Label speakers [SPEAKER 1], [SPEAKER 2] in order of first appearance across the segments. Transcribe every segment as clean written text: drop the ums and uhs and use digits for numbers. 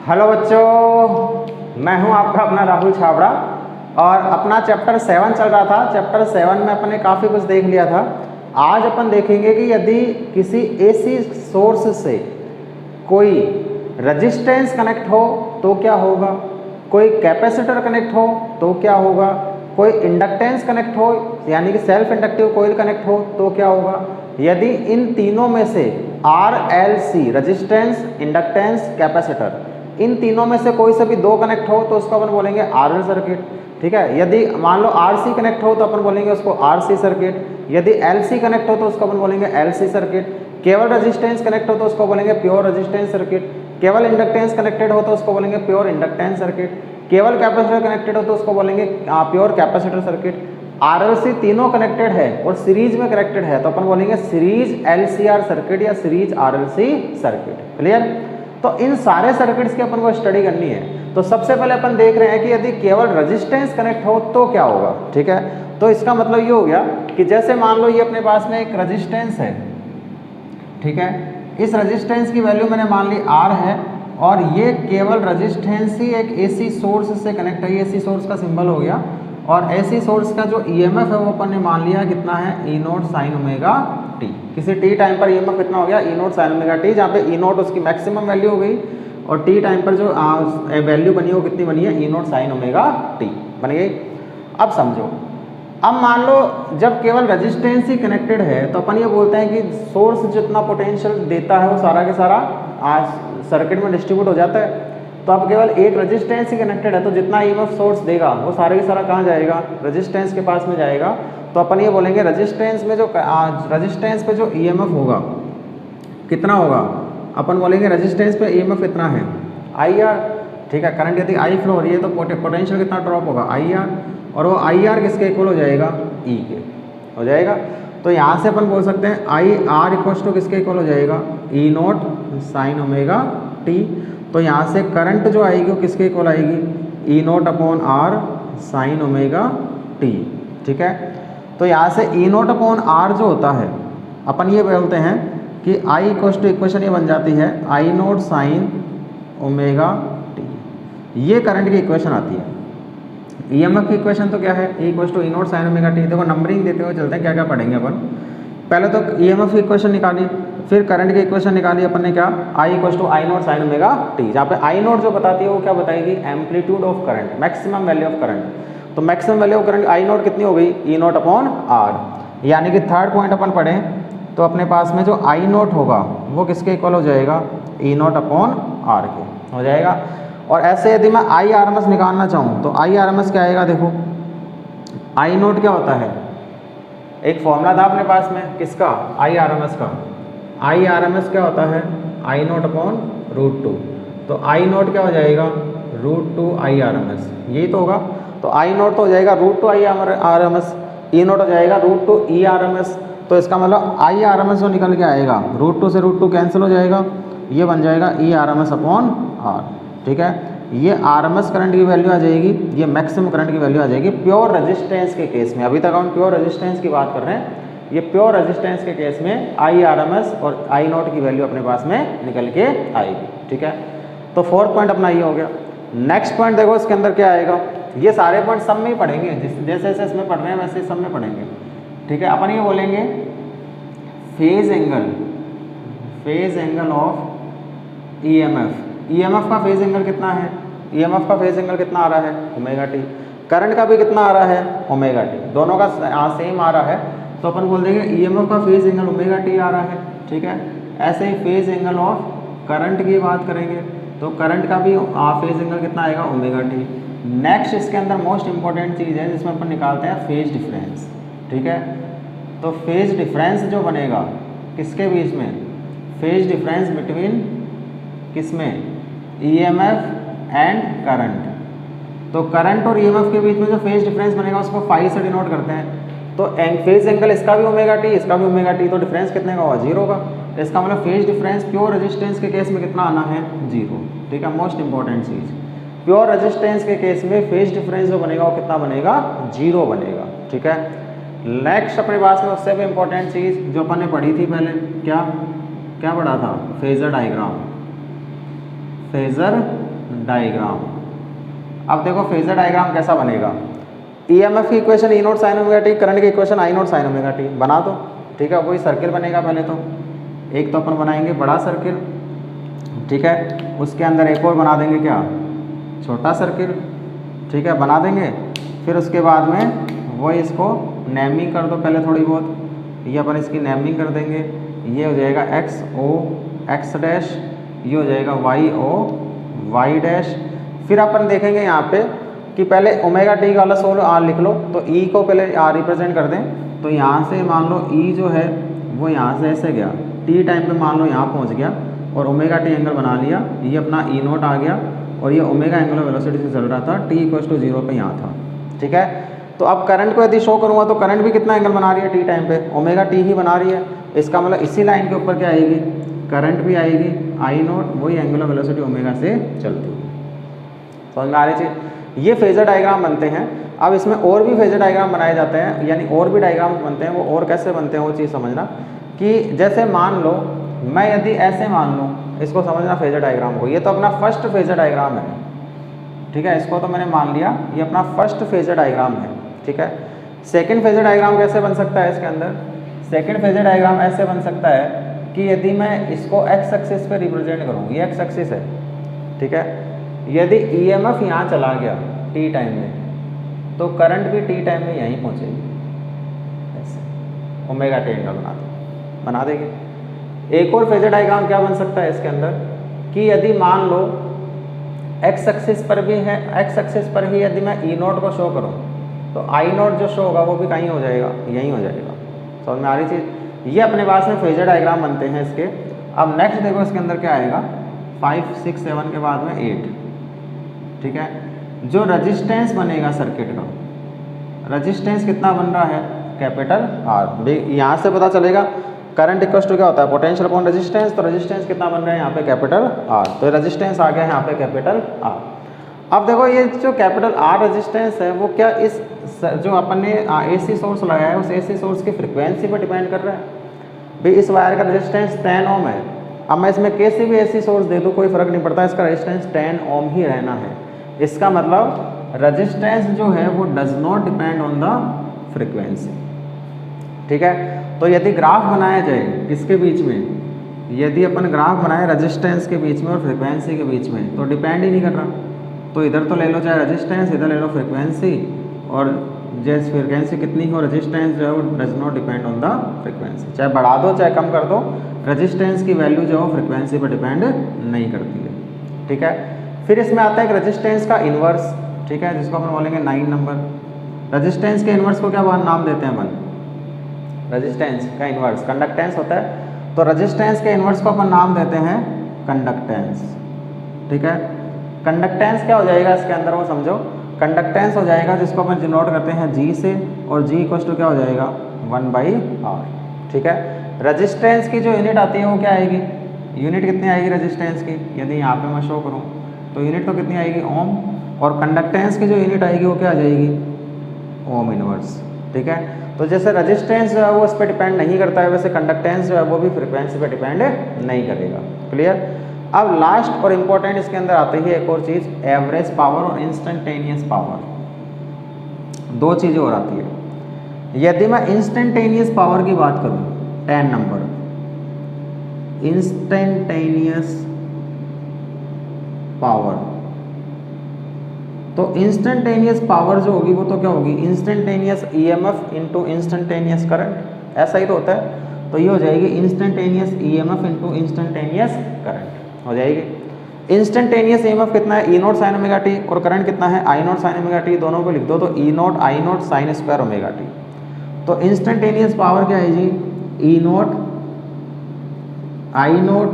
[SPEAKER 1] Hello बच्चों, मैं हूं आपका अपना राहुल छाबड़ा और अपना चैप्टर 7 चल रहा था। चैप्टर 7 में अपन ने काफ़ी कुछ देख लिया था। आज अपन देखेंगे कि यदि किसी एसी सोर्स से कोई रेजिस्टेंस कनेक्ट हो तो क्या होगा, कोई कैपेसिटर कनेक्ट हो तो क्या होगा, कोई इंडक्टेंस कनेक्ट हो यानी कि सेल्फ इंडक्टिव कोइल कनेक्ट हो तो क्या होगा। यदि इन तीनों में से RLC रेजिस्टेंस, इंडक्टेंस, कैपेसिटर, इन तीनों में से कोई से भी दो कनेक्ट हो तो उसको अपन बोलेंगे RL सर्किट। ठीक है, यदि मान लो RC कनेक्ट हो तो अपन बोलेंगे उसको RC सर्किट। यदि LC कनेक्ट हो तो उसको अपन बोलेंगे LC सर्किट। केवल रेजिस्टेंस कनेक्ट हो तो उसको बोलेंगे प्योर रेजिस्टेंस सर्किट। केवल इंडक्टेंस कनेक्टेड हो तो उसको बोलेंगे प्योर इंडक्टेंस सर्किट। केवल कैपेसिटर कनेक्टेड हो तो उसको बोलेंगे प्योर कैपेसिटर सर्किट। RLC तीनों कनेक्टेड है और सीरीज में कनेक्टेड है तो अपन बोलेंगे सीरीज LCR सर्किट या सीरीज RLC सर्किट। क्लियर? तो इन सारे सर्किट्स की अपन को स्टडी करनी है। तो सबसे पहले अपन देख रहे हैं कि यदि केवल रेजिस्टेंस कनेक्ट हो तो क्या होगा। ठीक है, तो इसका मतलब ये हो गया कि जैसे मान लो ये अपने पास में एक रेजिस्टेंस है। ठीक है, इस रेजिस्टेंस की वैल्यू मैंने मान ली R है और ये केवल रेजिस्टेंस ही एक AC सोर्स से कनेक्ट है। AC सोर्स का सिंबल हो गया और AC सोर्स का जो EMF है वो अपन ने मान लिया कितना है, E0 sin ओमेगा t। किसी t टाइम पर EMF कितना हो गया, E0 sin ओमेगा t, जहाँ पे E0 उसकी मैक्सिमम वैल्यू हो गई और t टाइम पर जो वैल्यू बनी वो कितनी बनी है, E0 sin ओमेगा t बन गई। अब समझो, अब मान लो जब केवल रेजिस्टेंस ही कनेक्टेड है तो अपन ये बोलते हैं कि सोर्स जितना पोटेंशियल देता है वो सारा के सारा आज सर्किट में डिस्ट्रीब्यूट हो जाता है। तो अब केवल एक रेजिस्टेंस ही कनेक्टेड है तो जितना EMF सोर्स देगा वो सारे के सारा कहाँ जाएगा, रेजिस्टेंस के पास में जाएगा। तो अपन ये बोलेंगे रेजिस्टेंस में जो रेजिस्टेंस पे जो EMF होगा कितना होगा, अपन बोलेंगे रेजिस्टेंस पे EMF कितना है, IR। ठीक है, करंट यदि I फ्लो हो रही है तो पोटेंशियल कितना ड्रॉप होगा, IR, और वो IR किसके इक्वल हो जाएगा, E के हो जाएगा। तो यहाँ से अपन बोल सकते हैं IR इक्वल टू किसके इक्वल हो जाएगा, E0 sin ओमेगा t। तो यहाँ से करंट जो आएगी वो किसके इक्वल आएगी, E0 upon R sin omega t। ठीक है, तो यहाँ से E0 अपॉन R जो होता है अपन ये बोलते हैं कि I इक्वल टू इक्वेशन ये बन जाती है I0 sin ओमेगा t। ये करंट की इक्वेशन आती है। EMF की इक्वेशन तो क्या है, E equal to E0 sin omega t। देखो नंबरिंग देते हुए चलते हैं क्या क्या पढ़ेंगे अपन। पहले तो EMF की इक्वेशन निकाली, फिर करंट की इक्वेशन निकाली अपन ने क्या, I equal to I0 sin omega t, जहाँ पे I0 जो बताती है वो क्या बताएगी, amplitude of current, maximum value of current. तो maximum value of current I0 कितनी हो गई, E0 अपॉन R। यानी कि थर्ड पॉइंट अपन पढ़ें तो अपने पास में जो I0 होगा वो किसके इक्वल हो जाएगा, E0 अपॉन R के हो जाएगा। और ऐसे यदि मैं IRMS निकालना चाहूँ तो IRMS क्या आएगा, देखो I0 क्या होता है, एक फॉर्मूला था अपने पास में किसका, IRMS का। IRMS क्या होता है, I0 अपॉन √2। तो I0 क्या हो जाएगा, √2 IRMS, यही तो होगा। तो I0 तो हो जाएगा √2 IRMS, E0 हो जाएगा √2 ERMS। तो इसका मतलब IRMS जो निकल के आएगा, √2 से √2 कैंसिल हो जाएगा, ये बन जाएगा ERMS अपॉन R। ठीक है, ये RMS करंट की वैल्यू आ जाएगी, ये मैक्सिमम करंट की वैल्यू आ जाएगी प्योर रेजिस्टेंस के केस में। अभी तक हम प्योर रेजिस्टेंस की बात कर रहे हैं, ये प्योर रेजिस्टेंस के केस में IRMS और I0 की वैल्यू अपने पास में निकल के आएगी। ठीक है, तो फोर्थ पॉइंट अपना ये हो गया। नेक्स्ट पॉइंट देखो इसके अंदर क्या आएगा, ये सारे पॉइंट सब में ही पढ़ेंगे, जैसे जैसे इसमें पढ़ रहे हैं वैसे सब में पढ़ेंगे। ठीक है, अपन ये बोलेंगे फेज एंगल ऑफ EMF का फेज एंगल कितना है, EMF का फेज एंगल कितना आ रहा है, ओमेगा t। करंट का भी कितना आ रहा है, ओमेगा t, दोनों का सेम आ रहा है। तो अपन बोल देंगे EMF का फेज एंगल ओमेगा t आ रहा है। ठीक है, ऐसे ही फेज एंगल ऑफ करंट की बात करेंगे तो करंट का भी फेज एंगल कितना आएगा, ओमेगा t। नेक्स्ट इसके अंदर मोस्ट इंपॉर्टेंट चीज़ है जिसमें अपन निकालते हैं फेज डिफरेंस। ठीक है, तो फेज डिफरेंस जो बनेगा किसके बीच में, फेज डिफरेंस बिटवीन किसमें, EMF एंड करंट। तो करंट और EMF के बीच में जो फेज डिफरेंस बनेगा उसको फाई से डिनोट करते हैं। तो फेज एंगल इसका भी ओमेगा t, इसका भी ओमेगा t, तो डिफरेंस कितने का होगा, 0 का। इसका मतलब फेज डिफरेंस प्योर रेजिस्टेंस के केस में कितना आना है, 0। ठीक है, मोस्ट इंपॉर्टेंट चीज़, प्योर रेजिस्टेंस के केस में फेज डिफरेंस जो बनेगा वो कितना बनेगा, 0 बनेगा। ठीक है, नेक्स्ट अपने पास में उससे भी इंपॉर्टेंट चीज़ जो अपन ने पढ़ी थी पहले, क्या क्या पढ़ा था, फेजर डायग्राम। Phasor diagram. अब देखो फेजर डायग्राम कैसा बनेगा। ईएमएफ की equation E nought sine omega T, current की equation I nought sine omega T बना दो, ठीक है। वही सर्किल बनेगा पहले तो, एक तो अपन बनाएंगे बड़ा सर्किल, ठीक है, उसके अंदर एक और बना देंगे क्या, छोटा सर्किल, ठीक है, बना देंगे। फिर उसके बाद में वही इसको नेमिंग कर दो पहले थोड़ी बहुत, ये अपन इसकी नेमिंग कर देंगे। ये हो जाएगा एक्स ओ एक्स डैश, ये हो जाएगा वाई ओ वाई डैश। फिर अपन देखेंगे यहाँ पे कि पहले ओमेगा टी का वाला सोल आर लिख लो, तो ई को पहले आर रिप्रेजेंट कर दें। तो यहाँ से मान लो ई जो है वो यहाँ से ऐसे गया, टी टाइम पे मान लो यहाँ पहुँच गया और ओमेगा टी एंगल बना लिया, ये अपना ई नोट आ गया और ये ओमेगा एंगुलर वेलोसिटी से चल रहा था, टी इक्वल टू 0 पे यहाँ था, ठीक है। तो अब करंट को यदि शो करूँगा तो करंट भी कितना एंगल बना रही है टी टाइम पे, ओमेगा टी ही बना रही है। इसका मतलब इसी लाइन के ऊपर क्या आएगी, करंट भी आएगी, आई नोट वही एंगुलर वेलोसिटी ओमेगा से चलती है। समझ में आ रही चीज़। ये फेजर डायग्राम बनते हैं। अब इसमें और भी फेजर डायग्राम बनाए जाते हैं, यानी और भी डायग्राम बनते हैं। वो और कैसे बनते हैं वो चीज़ समझना, कि जैसे मान लो मैं यदि ऐसे मान लूँ, इसको समझना फेजर डायग्राम को, ये तो अपना फर्स्ट फेजर डायग्राम है, ठीक है, इसको तो मैंने मान लिया ये अपना फर्स्ट फेजर डायग्राम है, ठीक है। सेकंड फेजर डायग्राम कैसे बन सकता है इसके अंदर, सेकंड फेजर डायग्राम ऐसे बन सकता है कि यदि मैं इसको एक्स एक्सिस पे रिप्रेजेंट करूँ, ये एक्स एक्सिस है, ठीक है, यदि ईएमएफ यहाँ चला गया टी टाइम में तो करंट भी टी टाइम में यहीं पहुँचेगी, ऐसे ओमेगा टी एंगल बना देंगे। एक और फेजर डायग्राम क्या बन सकता है इसके अंदर, कि यदि मान लो एक्स एक्सिस पर भी है, एक्स एक्सिस पर ही यदि मैं ई नोट को शो करूं तो आई नोट जो शो होगा वो भी कहीं हो जाएगा, यहीं हो जाएगा। समझ में आ रही चीज़। ये अपने पास में फेजर डायग्राम बनते हैं इसके। अब नेक्स्ट देखो इसके अंदर क्या आएगा, 5 6 7 के बाद में 8, ठीक है। जो रजिस्टेंस बनेगा सर्किट का, रजिस्टेंस कितना बन रहा है, कैपिटल आर। यहाँ से पता चलेगा करंट इक्वल टू क्या होता है, पोटेंशियल अपॉन रेजिस्टेंस। तो रेजिस्टेंस कितना बन रहा है यहाँ पे, कैपिटल आर। तो रेजिस्टेंस आ गया यहाँ पे कैपिटल आर। अब देखो ये जो कैपिटल आर रेजिस्टेंस है वो क्या इस जो अपन ने एसी सोर्स लगाया है उस एसी सोर्स की फ्रिक्वेंसी पर डिपेंड कर रहा है। भाई इस वायर का रेजिस्टेंस 10 ओम है, अब मैं इसमें कैसे भी एसी सोर्स दे दूँ कोई फर्क नहीं पड़ता, इसका रेजिस्टेंस 10 ओम ही रहना है। इसका मतलब रेजिस्टेंस जो है वो does not depend on the frequency, ठीक है। तो यदि ग्राफ बनाया जाए किसके बीच में, यदि अपन ग्राफ बनाए रेजिस्टेंस के बीच में और फ्रिक्वेंसी के बीच में, तो डिपेंड ही नहीं कर रहा। तो इधर तो ले लो चाहे रेजिस्टेंस, इधर ले लो फ्रिक्वेंसी, और जैसे फ्रिक्वेंसी कितनी हो रेजिस्टेंस जो है वो does not depend on the frequency. चाहे बढ़ा दो चाहे कम कर दो, रेजिस्टेंस की वैल्यू जो है फ्रिक्वेंसी पर डिपेंड नहीं करती है, ठीक है। फिर इसमें आता है एक रेजिस्टेंस का इन्वर्स, ठीक है, जिसको अपन बोलेंगे 9 नंबर। रेजिस्टेंस के इन्वर्स को क्या नाम देते हैं अपन, रेजिस्टेंस का इन्वर्स कंडक्टेंस होता है, तो रेजिस्टेंस के इन्वर्स को अपन नाम देते हैं कंडक्टेंस, ठीक है। कंडक्टेंस क्या हो जाएगा इसके अंदर वो समझो, कंडक्टेंस हो जाएगा जिसको अपन डिनोट करते हैं जी से, और जी इक्वल टू क्या हो जाएगा 1/r, ठीक है। रेजिस्टेंस की जो यूनिट आती है वो क्या आएगी, यूनिट कितनी आएगी रेजिस्टेंस की, यदि यहाँ पे मैं शो करूँ तो यूनिट तो कितनी आएगी ओम, और कंडक्टेंस की जो यूनिट आएगी वो क्या आ जाएगी ओम इनवर्स, ठीक है। तो जैसे रेजिस्टेंस जो है वो इस पर डिपेंड नहीं करता है, वैसे कंडक्टेंस जो है वो भी फ्रिक्वेंसी पर डिपेंड नहीं करेगा। क्लियर। अब लास्ट और इम्पोर्टेंट इसके अंदर आती है एक और चीज़, एवरेज पावर और इंस्टेंटेनियस पावर। दो चीज़ें और आती है। यदि मैं इंस्टेंटेनियस पावर की बात करूँ, 10 नंबर इंस्टेंटेनियस पावर, तो इंस्टेंटेनियस पावर जो होगी वो तो क्या होगी, instantaneous EMF into instantaneous current, ऐसा ही तो होता है। तो ये हो जाएगी instantaneous EMF into instantaneous current हो जाएगी। इंस्टेंटेनियस ईएमएफ कितना है, E nought sine omega T, और करंट कितना है I nought sine omega T, दोनों को लिख दो तो E note I nought sine square omega T. तो इंस्टेंटेनियस पावर क्या है जी, E note I nought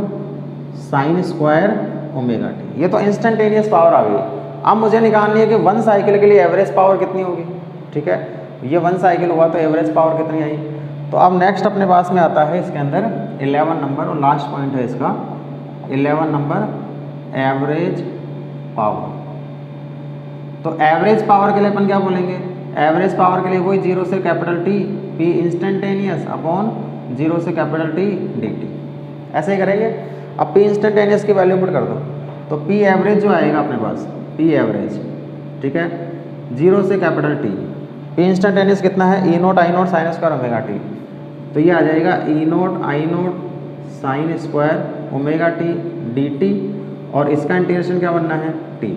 [SPEAKER 1] sine square omega T. ये तो इंस्टेंटेनियस पावर आ गई। अब मुझे निकालनी है कि 1 साइकिल के लिए एवरेज पावर कितनी होगी, ठीक है। ये 1 साइकिल हुआ तो एवरेज पावर कितनी आई। तो अब नेक्स्ट अपने पास में आता है इसके अंदर 11 नंबर, और लास्ट पॉइंट है इसका 11 नंबर एवरेज पावर। तो एवरेज पावर के लिए अपन क्या बोलेंगे, एवरेज पावर के लिए वही 0 से capital T P instantaneous upon 0 से कैपिटल टी डी टी, ऐसे ही करेंगे। अब पी इंस्टेंटेनियस की वैल्यू पुट कर दो, तो पी एवरेज जो आएगा अपने पास, पी एवरेज, ठीक है, 0 से कैपिटल टी। पी इंस्टेंटेनियस कितना है, E note I nought sine square omega T, तो ये आ जाएगा E note I nought sine square omega T D T, और इसका इंटीग्रेशन क्या बनना है, टी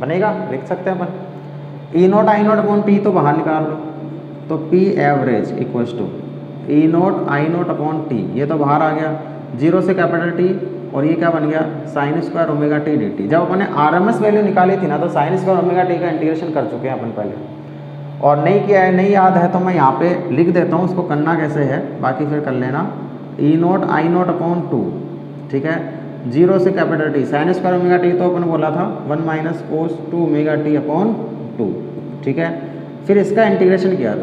[SPEAKER 1] बनेगा, लिख सकते हैं अपन। E note I note upon T तो बाहर निकाल लो, तो P average equals to E note I note upon T, ये तो बाहर आ गया, 0 से कैपिटल टी, और ये क्या बन गया, sign square omega T D T. जब अपने आरएमएस वैल्यू निकाली थी ना, तो साइन स्क्वायर ओमेगा टी का इंटीग्रेशन कर चुके हैं अपन पहले, और नहीं किया है, नहीं याद है तो मैं यहाँ पे लिख देता हूँ उसको करना कैसे है, बाकी फिर कर लेना। ई नोट आई नोट अपॉन 2, ठीक है, 0 से capital T, sign square omega T तो अपन बोला था 1 minus cos 2 omega T upon 2, ठीक है। फिर इसका इंटीग्रेशन किया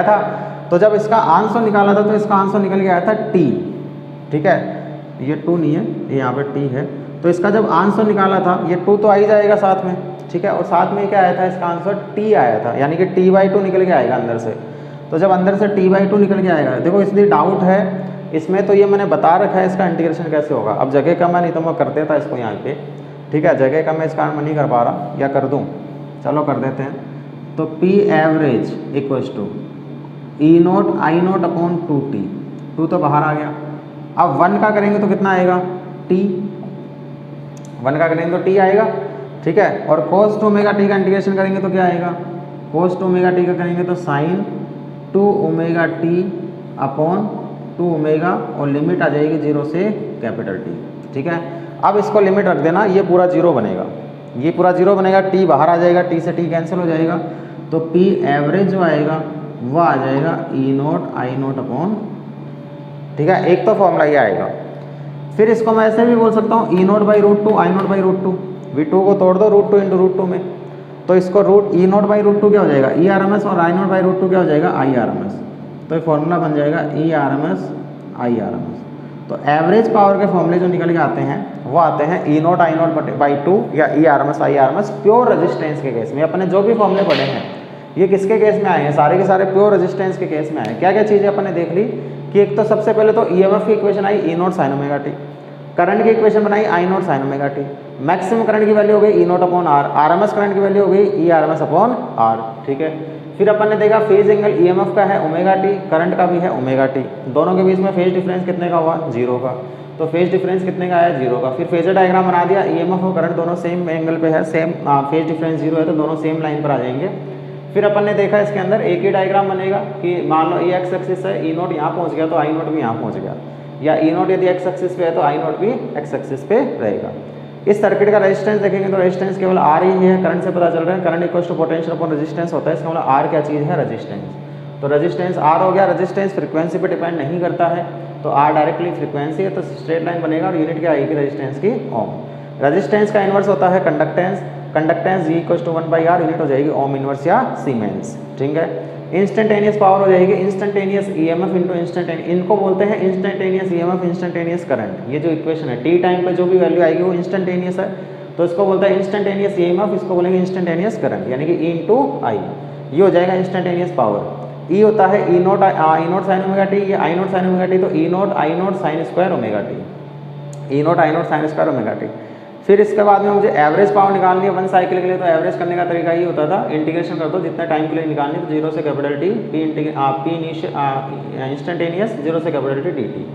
[SPEAKER 1] था, तो जब इसका आंसर निकाला था तो इसका आंसर निकल के आया था टी, ठीक है, ये 2 नहीं है, ये यहाँ पे टी है, तो इसका जब आंसर निकाला था ये 2 तो आ ही जाएगा साथ में, ठीक है, और साथ में क्या आया था, इसका आंसर टी आया था, यानी कि t/2 निकल के आएगा अंदर से। तो जब अंदर से t/2 निकल के आएगा, देखो इसलिए डाउट है इसमें, तो ये मैंने बता रखा है इसका इंटीग्रेशन कैसे होगा। अब जगह कम है, नहीं तो मैं कर देता इसको यहाँ पे, ठीक है, जगह कम है इस कारण मैं नहीं कर पा रहा, या कर दूँ, चलो कर देते हैं। तो P average equals to E note I note upon 2t, 2 तो बाहर आ गया। अब 1 का करेंगे तो कितना आएगा, t, 1 का करेंगे तो t आएगा, ठीक है, और cos 2 ओमेगा टी का इंटीग्रेशन करेंगे तो क्या आएगा, cos 2 ओमेगा टी का करेंगे तो sine 2 omega T upon 2 omega, और लिमिट आ जाएगी 0 से कैपिटल टी, ठीक है। अब इसको लिमिट रख देना, ये पूरा 0 बनेगा, ये पूरा 0 बनेगा, t बाहर आ जाएगा, t से t कैंसिल हो जाएगा, तो p एवरेज जो आएगा वो आ जाएगा E note I naught upon, ठीक है, एक तो फॉर्मूला ये आएगा। फिर इसको मैं ऐसे भी बोल सकता हूँ E note by root 2 I note by root 2, V2 को तोड़ दो रूट 2 इंटू रूट 2 में, तो इसको root E note by root 2 क्या हो जाएगा, ई आर एम एस, और आई नोट बाई रूट 2 क्या हो जाएगा, आई आर एम एस, तो ये फॉर्मूला बन जाएगा E R M S I R M S. तो एवरेज पावर के फॉर्मूले जो निकल के आते हैं वो आते हैं E note I note by 2 या E R M S I R M S pure resistance के केस में। अपने जो भी फॉर्मूले पढ़े हैं ये किसके केस में आए हैं, सारे के सारे प्योर रेजिस्टेंस के केस में आए हैं। क्या क्या चीज़ें अपने देख ली कि एक तो सबसे पहले तो ईएमएफ की equation I E nought sine omega T, current की इक्वेशन बनाई I nought sine omega T, maximum current की वैल्यू हो गई E nought upon R, RMS current की वैल्यू हो गई ई आरएमएस अपॉन आर, ठीक है। फिर अपन ने देखा फेज एंगल ईएमएफ का है ओमेगा टी, करंट का भी है ओमेगा टी, दोनों के बीच में फेज डिफरेंस कितने का हुआ, 0 का, तो फेज डिफरेंस कितने का आया, 0 का। फिर फेजर डायग्राम बना दिया, ईएमएफ और करंट दोनों सेम एंगल पे है, सेम फेज डिफरेंस 0 है, तो दोनों सेम लाइन पर आ जाएंगे। फिर अपन ने देखा इसके अंदर एक ही डायग्राम बनेगा कि मान लो ये एक्स एक्सिस है, ई नोट यहाँ पहुँच गया तो आई नोट भी यहाँ पहुँच गया, या ई नोट यदि एक्स एक्सिस पे है तो आई नोट भी एक्स एक्सिस पे रहेगा। इस सर्किट का रेजिस्टेंस देखेंगे तो रेजिस्टेंस केवल आर ही है, करंट से पता चल रहा है, current equals to potential upon resistance होता है, इसका मतलब आर क्या चीज़ है, रेजिस्टेंस। तो रेजिस्टेंस आर हो गया, रेजिस्टेंस फ्रीक्वेंसी पे डिपेंड नहीं करता है, तो आर डायरेक्टली फ्रीक्वेंसी है, तो स्ट्रेट लाइन बनेगा, और यूनिट क्या आएगी रेजिस्टेंस की, ओम। रेजिस्टेंस का इन्वर्स होता है conductance, conductance G equals to 1/r, unit हो जाएगी ओम इनवर्स या सीमेंस, ठीक है। इंस्टेंटेनियस पावर हो जाएगी इंस्टेंटेनियस ईएमएफ इनटू इंस्टेंटेनियस, इनको बोलते हैं इंस्टेंटेनियस ईएमएफ इंस्टेंटेनियस करंट। ये जो इक्वेशन है टी टाइम पे जो भी वैल्यू आएगी वो इंस्टेंटेनियस है, तो इसको बोलता है इंस्टेंटेनियस ईएमएफ, इसको बोलेंगे इंस्टेंटेनियस करंट, यानी कि ई इंटू आई, ये हो जाएगा इंस्टेंटेनियस पावर। ई होता है E nought sine omega T, ये I nought sine omega T, तो E note I nought sine square omega T, E note I nought sine square omega T. फिर इसके बाद में मुझे एवरेज पावर निकालनी है 1 साइकिल के लिए, तो एवरेज करने का तरीका ये होता था, इंटीग्रेशन कर दो जितने टाइम के लिए निकालनी, तो 0 से कैपिटल टी पी इंस्टेंटेनियस 0 से कैपिटल टी डी टी,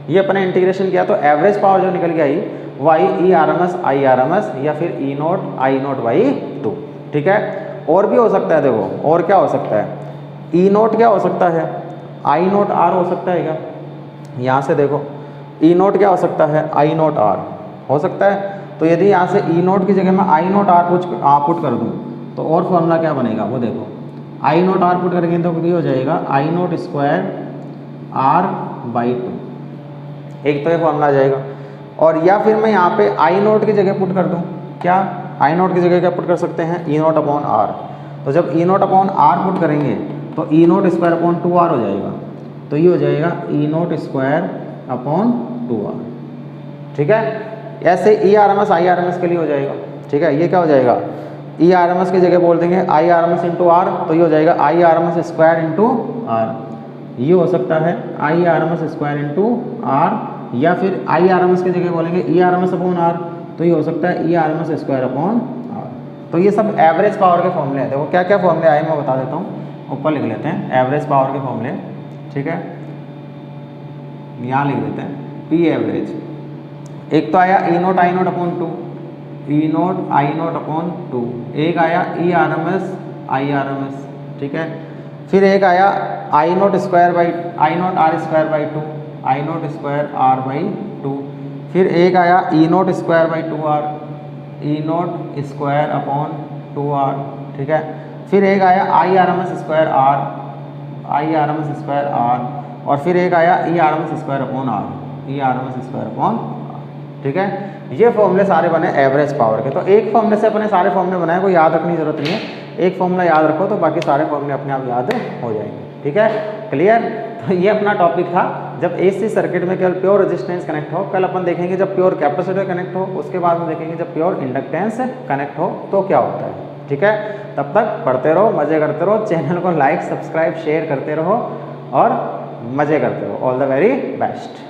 [SPEAKER 1] ये अपने इंटीग्रेशन किया, तो एवरेज पावर जो निकल के आई वो आई E R M S I R M S, या फिर E note I note by 2, ठीक है। और भी हो सकता है, देखो और क्या हो सकता है, ई नोट क्या हो सकता है, आई नोट आर हो सकता है क्या, यहाँ से देखो ई नोट क्या हो सकता है, आई नोट आर हो सकता है। तो यदि यहाँ से ई नोट की जगह मैं आई नोट आर पुट कर दूँ तो और फॉर्मूला क्या बनेगा, वो देखो, आई नोट आर पुट करेंगे तो ये हो जाएगा आई नोट स्क्वायर आर बाई 2, एक तो ये फॉर्मूला आ जाएगा। और या फिर मैं यहाँ पे आई नोट की जगह पुट कर दूँ, क्या आई नोट की जगह क्या पुट कर सकते हैं, ई नोट अपॉन आर, तो जब ई नोट अपॉन आर पुट करेंगे तो E nought square upon 2r हो जाएगा, तो ये हो जाएगा E nought square upon 2r, ठीक है। ऐसे E R M S I R M S के लिए हो जाएगा, ठीक है। ये क्या हो जाएगा, ई आर एम एस की जगह बोल देंगे I R M S into R, तो ये हो जाएगा I R M S square into R, ये हो सकता है I R M S square into R या फिर आई आर एम एस की जगह बोलेंगे E R M S upon R, तो ये हो सकता है E R M S square upon R. तो ये सब एवरेज पावर के फॉर्मूले हैं। देखो क्या क्या फॉर्मूले आए मैं बता देता हूँ, ऊपर लिख लेते हैं एवरेज पावर के फॉर्मूले, ठीक है, यहाँ लिख देते हैं पी एवरेज। एक तो आया E note I note upon two, E note I note upon two, एक आया E R M S I R M S, ठीक है, फिर एक आया I nought square by I nought R square by two, I nought square R by two, फिर एक आया E nought square by two R, E nought square upon two R, ठीक है, फिर एक आया I R M S square R, I R M S square R, और फिर एक आया E R M S square upon R, E R M S square upon R, ठीक है। ये फॉर्मूले सारे बने एवरेज पावर के। तो एक फॉर्मूले से अपने सारे फॉर्मूले बनाए, कोई याद रखने की जरूरत नहीं है, एक फॉर्मूला याद रखो तो बाकी सारे फॉर्मूले अपने आप याद हो जाएंगे, ठीक है, क्लियर। तो ये अपना टॉपिक था जब एसी सर्किट में केवल प्योर रेजिस्टेंस कनेक्ट हो। कल अपन देखेंगे जब प्योर कैपेसिटर कनेक्ट हो, उसके बाद में देखेंगे जब प्योर इंडक्टेंस कनेक्ट हो तो क्या होता है, ठीक है। तब तक पढ़ते रहो, मजे करते रहो, चैनल को लाइक सब्सक्राइब शेयर करते रहो और मजे करते रहो। All the very best.